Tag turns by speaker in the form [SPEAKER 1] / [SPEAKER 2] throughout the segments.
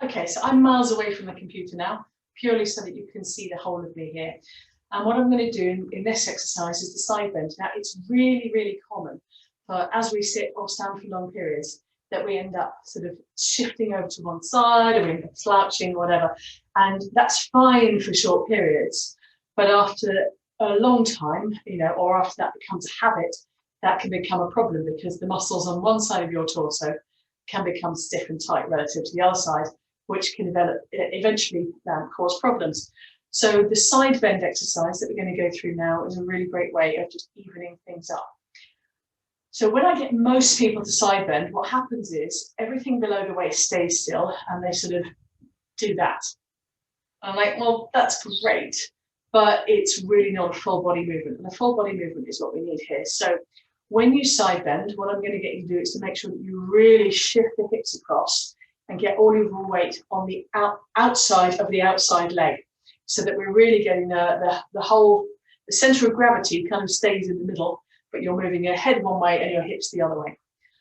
[SPEAKER 1] Okay, so I'm miles away from the computer now, purely so that you can see the whole of me here. And what I'm going to do in this exercise is the side bend. Now, it's really, really common for as we sit or stand for long periods that we end up sort of shifting over to one side, or we end up slouching, or whatever. And that's fine for short periods. But after a long time, or after that becomes a habit, that can become a problem because the muscles on one side of your torso can become stiff and tight relative to the other side, which can eventually cause problems. So the side bend exercise that we're going to go through now is a really great way of just evening things up. So when I get most people to side bend, what happens is everything below the waist stays still and they sort of do that. I'm like, well, that's great, but it's really not a full body movement. And a full body movement is what we need here. So when you side bend, what I'm going to get you to do is to make sure that you really shift the hips across and get all of your weight on the outside of the outside leg, so that we're really getting the center of gravity kind of stays in the middle, but you're moving your head one way and your hips the other way.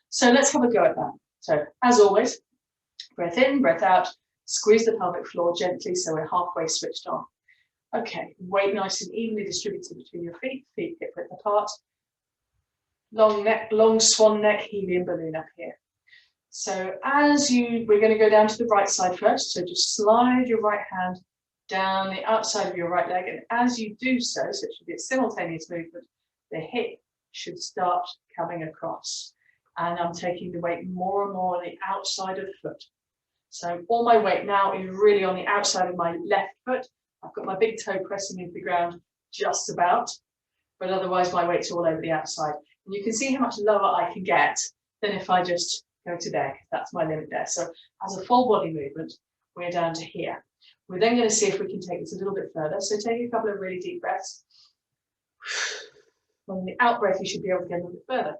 [SPEAKER 1] So let's have a go at that. So as always, breath in, breath out, squeeze the pelvic floor gently so we're halfway switched on. Okay, weight nice and evenly distributed between your feet hip width apart. Long neck, long swan neck, helium balloon up here. So we're going to go down to the right side first. So just slide your right hand down the outside of your right leg. And as you do so it should be a simultaneous movement, the hip should start coming across. And I'm taking the weight more and more on the outside of the foot. So all my weight now is really on the outside of my left foot. I've got my big toe pressing into the ground just about, but otherwise my weight's all over the outside. And you can see how much lower I can get than if I just go to there. That's my limit there. So as a full body movement, we're down to here. We're then going to see if we can take this a little bit further. So take a couple of really deep breaths. On the out breath, you should be able to get a little bit further.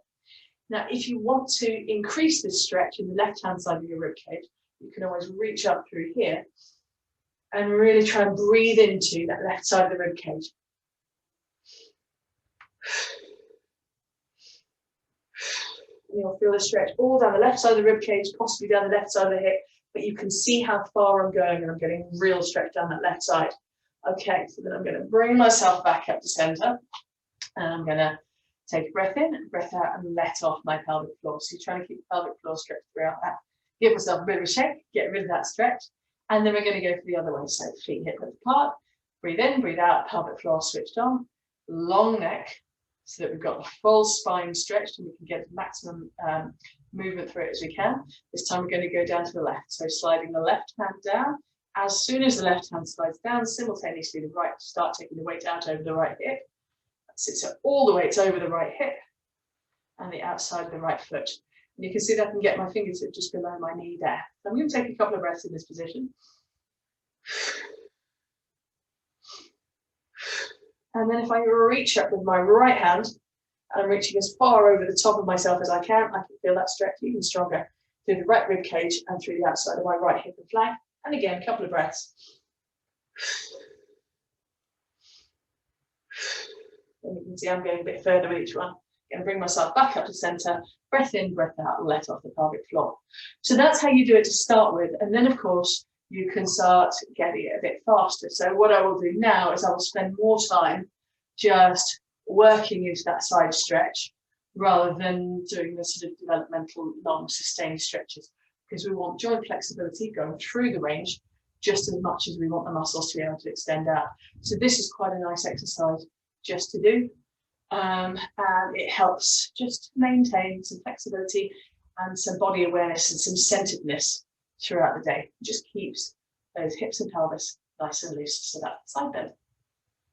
[SPEAKER 1] Now, if you want to increase this stretch in the left-hand side of your rib cage, you can always reach up through here and really try and breathe into that left side of the rib cage. And you'll feel the stretch all down the left side of the rib cage, possibly down the left side of the hip, but you can see how far I'm going and I'm getting real stretch down that left side. Okay, so then I'm going to bring myself back up to center and I'm going to take a breath in, breath out, and let off my pelvic floor. So you're trying to keep the pelvic floor stretched throughout that. Give yourself a bit of a shake, get rid of that stretch, and then we're going to go for the other way. So feet hip width apart, breathe in, breathe out, pelvic floor switched on, long neck, so that we've got the full spine stretched and we can get maximum movement through it as we can. This time we're going to go down to the left. So sliding the left hand down. As soon as the left hand slides down, simultaneously the right, start taking the weight out over the right hip. That's it. So all the weight's over the right hip and the outside of the right foot. And you can see that I can get my fingertip just below my knee there. So I'm going to take a couple of breaths in this position. And then if I reach up with my right hand, and I'm reaching as far over the top of myself as I can feel that stretch even stronger through the right rib cage and through the outside of my right hip and flank. And again, a couple of breaths. And you can see I'm going a bit further with each one. I'm going to bring myself back up to center, breath in, breath out, let off the pelvic floor. So that's how you do it to start with. And then, of course, you can start getting it a bit faster. So what I will do now is I will spend more time just working into that side stretch rather than doing the sort of developmental long sustained stretches, because we want joint flexibility going through the range just as much as we want the muscles to be able to extend out. So this is quite a nice exercise just to do. And it helps just maintain some flexibility and some body awareness and some centeredness throughout the day. It just keeps those hips and pelvis nice and loose. So that's side bend.